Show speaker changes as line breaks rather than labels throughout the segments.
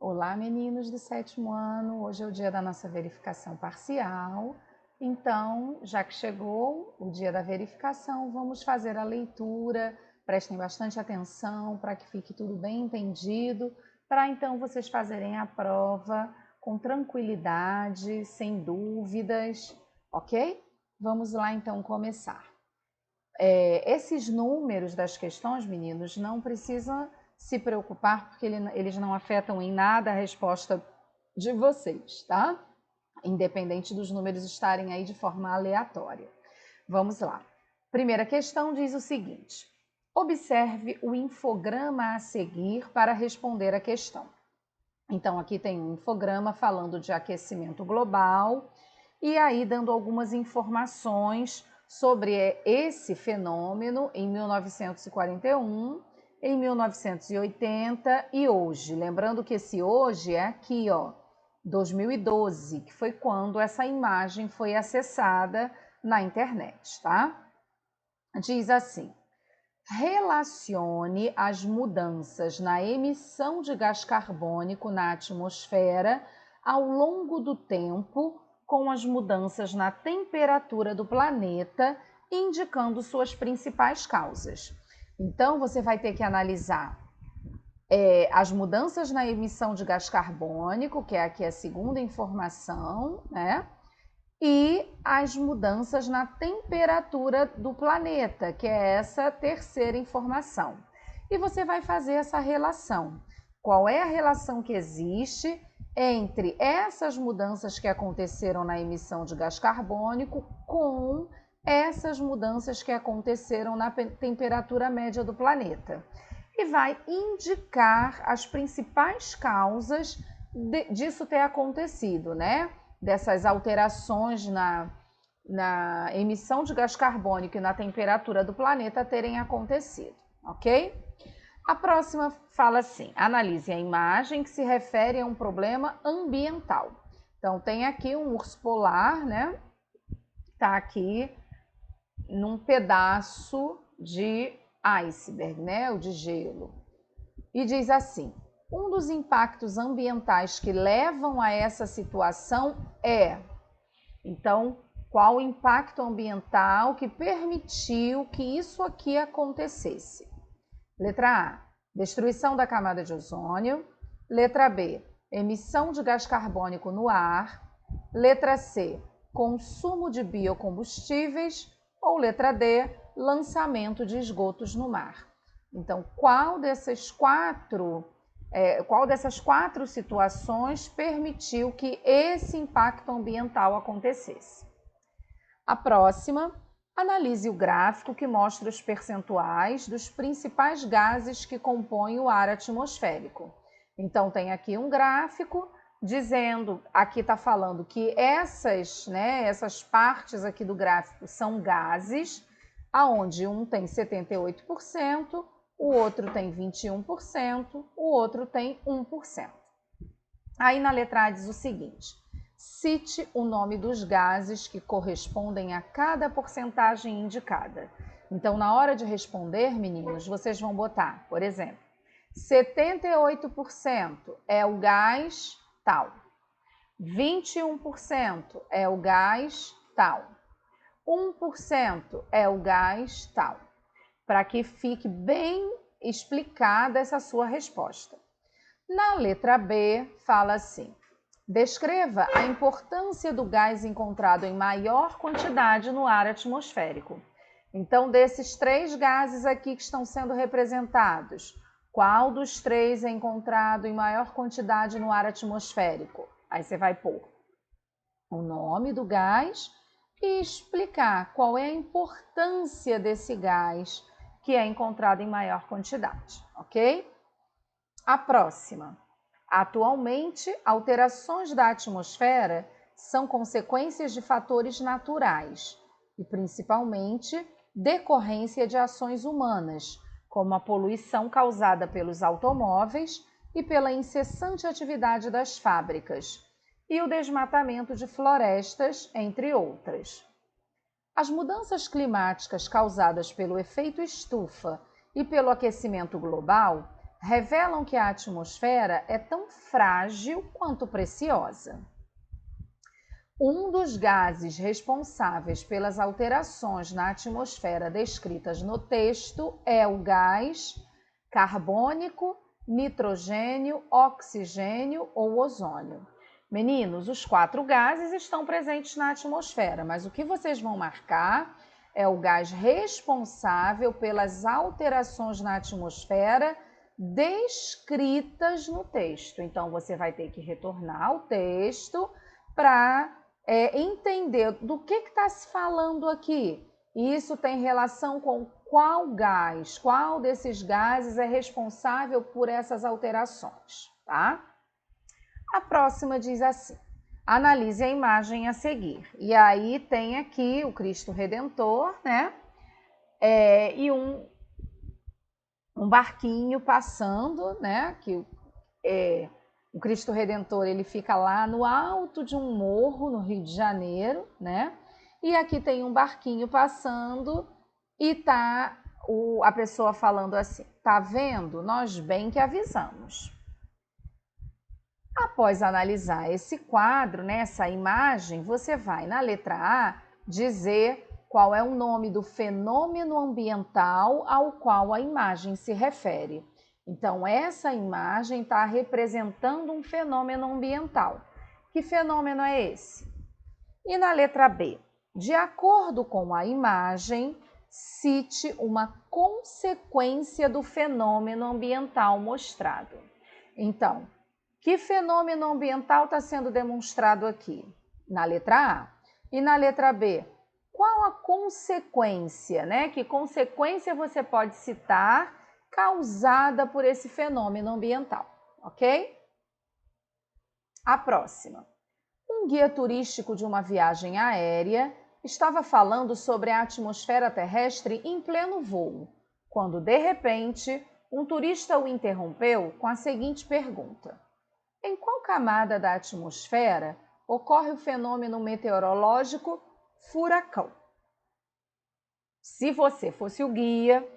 Olá, meninos do 7º ano. Hoje é o dia da nossa verificação parcial. Então, já que chegou o dia da verificação, vamos fazer a leitura. Prestem bastante atenção para que fique tudo bem entendido, para então vocês fazerem a prova com tranquilidade, sem dúvidas, ok? Vamos lá então começar. Esses números das questões, meninos, não precisam se preocupar, porque eles não afetam em nada a resposta de vocês, tá? Independente dos números estarem aí de forma aleatória. Vamos lá. Primeira questão diz o seguinte: observe o infograma a seguir para responder a questão. Então, aqui tem um infograma falando de aquecimento global e aí dando algumas informações sobre esse fenômeno em 1941, em 1980 e hoje. Lembrando que esse hoje é aqui, ó, 2012, que foi quando essa imagem foi acessada na internet, tá? Diz assim: relacione as mudanças na emissão de gás carbônico na atmosfera ao longo do tempo com as mudanças na temperatura do planeta, indicando suas principais causas. Então, você vai ter que analisar as mudanças na emissão de gás carbônico, que é aqui a segunda informação, né? E as mudanças na temperatura do planeta, que é essa terceira informação. E você vai fazer essa relação. Qual é a relação que existe entre essas mudanças que aconteceram na emissão de gás carbônico com essas mudanças que aconteceram na temperatura média do planeta? E vai indicar as principais causas disso ter acontecido, né? Dessas alterações na emissão de gás carbônico e na temperatura do planeta terem acontecido, ok? A próxima fala assim: analise a imagem que se refere a um problema ambiental. Então, tem aqui um urso polar, né? Tá aqui num pedaço de iceberg, né? O de gelo. E diz assim: um dos impactos ambientais que levam a essa situação é... Então, qual o impacto ambiental que permitiu que isso aqui acontecesse? Letra A, destruição da camada de ozônio. Letra B, emissão de gás carbônico no ar. Letra C, consumo de biocombustíveis. Ou letra D, lançamento de esgotos no mar. Então, qual dessas quatro situações permitiu que esse impacto ambiental acontecesse? A próxima, analise o gráfico que mostra os percentuais dos principais gases que compõem o ar atmosférico. Então, tem aqui um gráfico dizendo, aqui está falando que essas partes aqui do gráfico são gases, aonde um tem 78%, o outro tem 21%, o outro tem 1%. Aí na letra A diz o seguinte: cite o nome dos gases que correspondem a cada porcentagem indicada. Então, na hora de responder, meninos, vocês vão botar, por exemplo, 78% é o gás tal, 21% é o gás tal, 1% é o gás tal, para que fique bem explicada essa sua resposta. Na letra B, fala assim: descreva a importância do gás encontrado em maior quantidade no ar atmosférico. Então, desses três gases aqui que estão sendo representados, qual dos três é encontrado em maior quantidade no ar atmosférico? Aí você vai pôr o nome do gás e explicar qual é a importância desse gás que é encontrado em maior quantidade, ok? A próxima. Atualmente, alterações da atmosfera são consequências de fatores naturais e, principalmente, decorrência de ações humanas, como a poluição causada pelos automóveis e pela incessante atividade das fábricas, e o desmatamento de florestas, entre outras. As mudanças climáticas causadas pelo efeito estufa e pelo aquecimento global revelam que a atmosfera é tão frágil quanto preciosa. Um dos gases responsáveis pelas alterações na atmosfera descritas no texto é o gás carbônico, nitrogênio, oxigênio ou ozônio. Meninos, os 4 gases estão presentes na atmosfera, mas o que vocês vão marcar é o gás responsável pelas alterações na atmosfera descritas no texto. Então, você vai ter que retornar ao texto para entender do que está se falando aqui. Isso tem relação com qual gás, qual desses gases é responsável por essas alterações, tá? A próxima diz assim: analise a imagem a seguir. E aí tem aqui o Cristo Redentor, né? E um barquinho passando, né? Que o Cristo Redentor, ele fica lá no alto de um morro no Rio de Janeiro, né? E aqui tem um barquinho passando e tá a pessoa falando assim: tá vendo? Nós bem que avisamos. Após analisar esse quadro, né, essa imagem, você vai na letra A dizer qual é o nome do fenômeno ambiental ao qual a imagem se refere. Então, essa imagem está representando um fenômeno ambiental. Que fenômeno é esse? E na letra B, de acordo com a imagem, cite uma consequência do fenômeno ambiental mostrado. Então, que fenômeno ambiental está sendo demonstrado aqui? Na letra A. E na letra B, qual a consequência, né? Que consequência você pode citar causada por esse fenômeno ambiental, ok? A próxima. Um guia turístico de uma viagem aérea estava falando sobre a atmosfera terrestre em pleno voo, quando, de repente, um turista o interrompeu com a seguinte pergunta: em qual camada da atmosfera ocorre o fenômeno meteorológico furacão? Se você fosse o guia,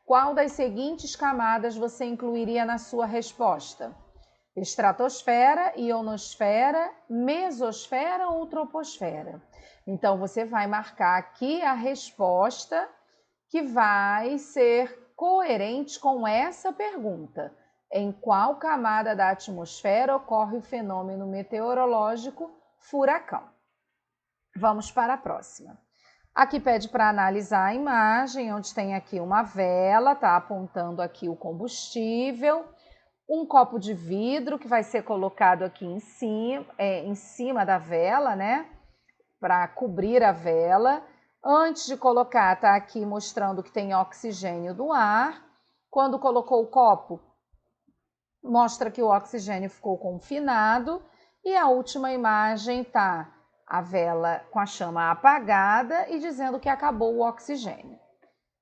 qual das seguintes camadas você incluiria na sua resposta? Estratosfera, ionosfera, mesosfera ou troposfera? Então, você vai marcar aqui a resposta que vai ser coerente com essa pergunta. Em qual camada da atmosfera ocorre o fenômeno meteorológico furacão? Vamos para a próxima. Aqui pede para analisar a imagem, onde tem aqui uma vela, tá apontando aqui o combustível, um copo de vidro que vai ser colocado aqui em cima da vela, né? Para cobrir a vela. Antes de colocar, tá aqui mostrando que tem oxigênio do ar. Quando colocou o copo, mostra que o oxigênio ficou confinado. E a última imagem tá a vela com a chama apagada e dizendo que acabou o oxigênio.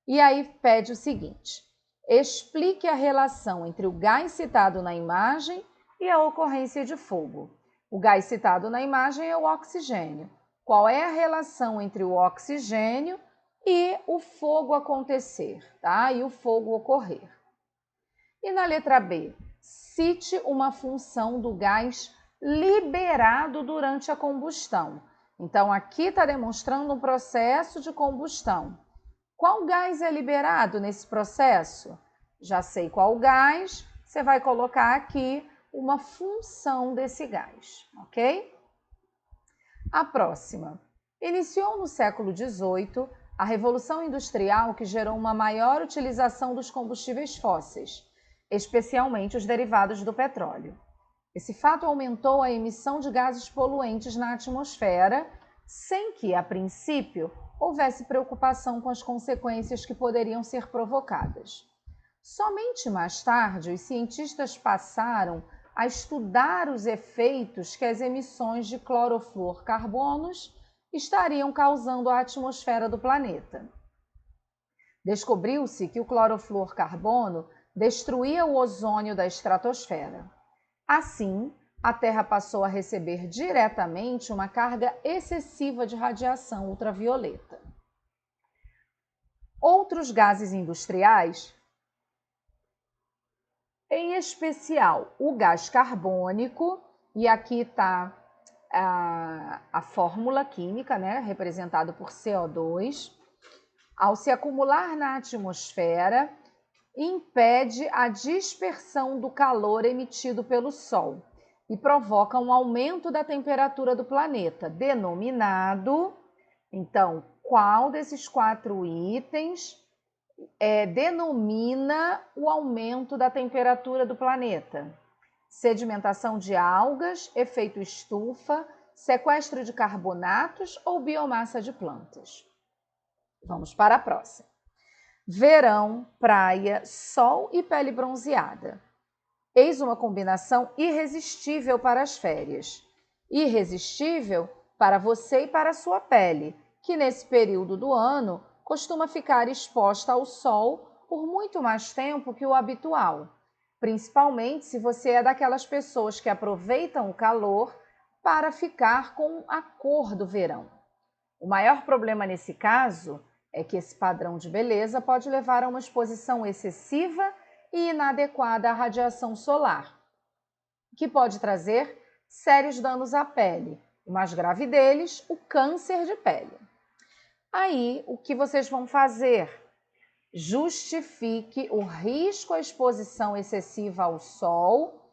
E aí pede o seguinte: explique a relação entre o gás citado na imagem e a ocorrência de fogo. O gás citado na imagem é o oxigênio. Qual é a relação entre o oxigênio e o fogo acontecer, tá? E o fogo ocorrer. E na letra B, cite uma função do gás liberado durante a combustão. Então, aqui está demonstrando um processo de combustão. Qual gás é liberado nesse processo? Já sei qual gás, você vai colocar aqui uma função desse gás, ok? A próxima. Iniciou no século XVIII a Revolução Industrial, que gerou uma maior utilização dos combustíveis fósseis, especialmente os derivados do petróleo. Esse fato aumentou a emissão de gases poluentes na atmosfera, sem que, a princípio, houvesse preocupação com as consequências que poderiam ser provocadas. Somente mais tarde, os cientistas passaram a estudar os efeitos que as emissões de clorofluorcarbonos estariam causando à atmosfera do planeta. Descobriu-se que o clorofluorcarbono destruía o ozônio da estratosfera. Assim, a Terra passou a receber diretamente uma carga excessiva de radiação ultravioleta. Outros gases industriais em especial o gás carbônico, e aqui está a fórmula química, né, representado por CO2, ao se acumular na atmosfera, impede a dispersão do calor emitido pelo Sol e provoca um aumento da temperatura do planeta, denominado, então, qual desses 4 itens denomina o aumento da temperatura do planeta? Sedimentação de algas, efeito estufa, sequestro de carbonatos ou biomassa de plantas? Vamos para a próxima. Verão, praia, sol e pele bronzeada. Eis uma combinação irresistível para as férias. Irresistível para você e para a sua pele, que nesse período do ano costuma ficar exposta ao sol por muito mais tempo que o habitual, principalmente se você é daquelas pessoas que aproveitam o calor para ficar com a cor do verão. O maior problema nesse caso é que esse padrão de beleza pode levar a uma exposição excessiva e inadequada à radiação solar, que pode trazer sérios danos à pele. O mais grave deles, o câncer de pele. Aí, o que vocês vão fazer? Justifique o risco à exposição excessiva ao sol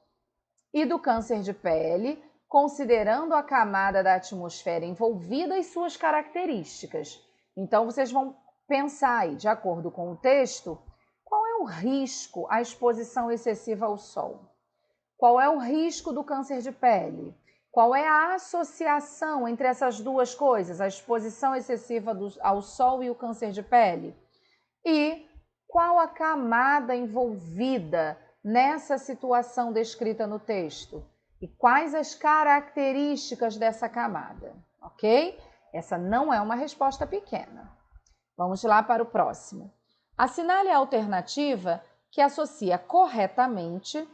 e do câncer de pele, considerando a camada da atmosfera envolvida e suas características. Então, vocês vão pensar aí, de acordo com o texto, qual é o risco à exposição excessiva ao sol? Qual é o risco do câncer de pele? Qual é a associação entre essas duas coisas, a exposição excessiva ao sol e o câncer de pele? E qual a camada envolvida nessa situação descrita no texto? E quais as características dessa camada, ok? Essa não é uma resposta pequena. Vamos lá para o próximo. Assinale a alternativa que associa corretamente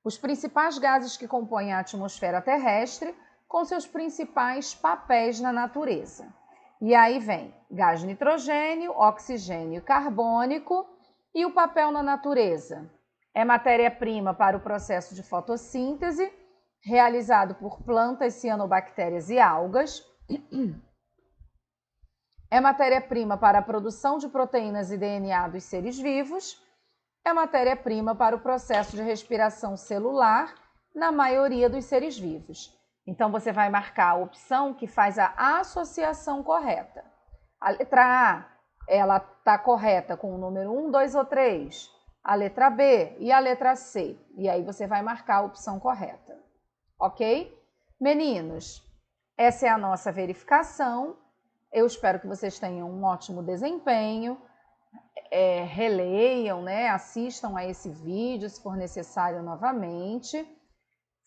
os principais gases que compõem a atmosfera terrestre com seus principais papéis na natureza. E aí vem gás nitrogênio, oxigênio e carbônico. E o papel na natureza? É matéria-prima para o processo de fotossíntese, realizado por plantas, cianobactérias e algas. É matéria-prima para a produção de proteínas e DNA dos seres vivos. É matéria-prima para o processo de respiração celular na maioria dos seres vivos. Então, você vai marcar a opção que faz a associação correta. A letra A, ela está correta com o número 1, 2 ou 3. A letra B e a letra C. E aí você vai marcar a opção correta. Ok? Meninos, essa é a nossa verificação. Eu espero que vocês tenham um ótimo desempenho. Releiam, né? Assistam a esse vídeo, se for necessário, novamente.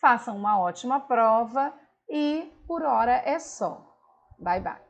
Façam uma ótima prova e por hora é só. Bye, bye.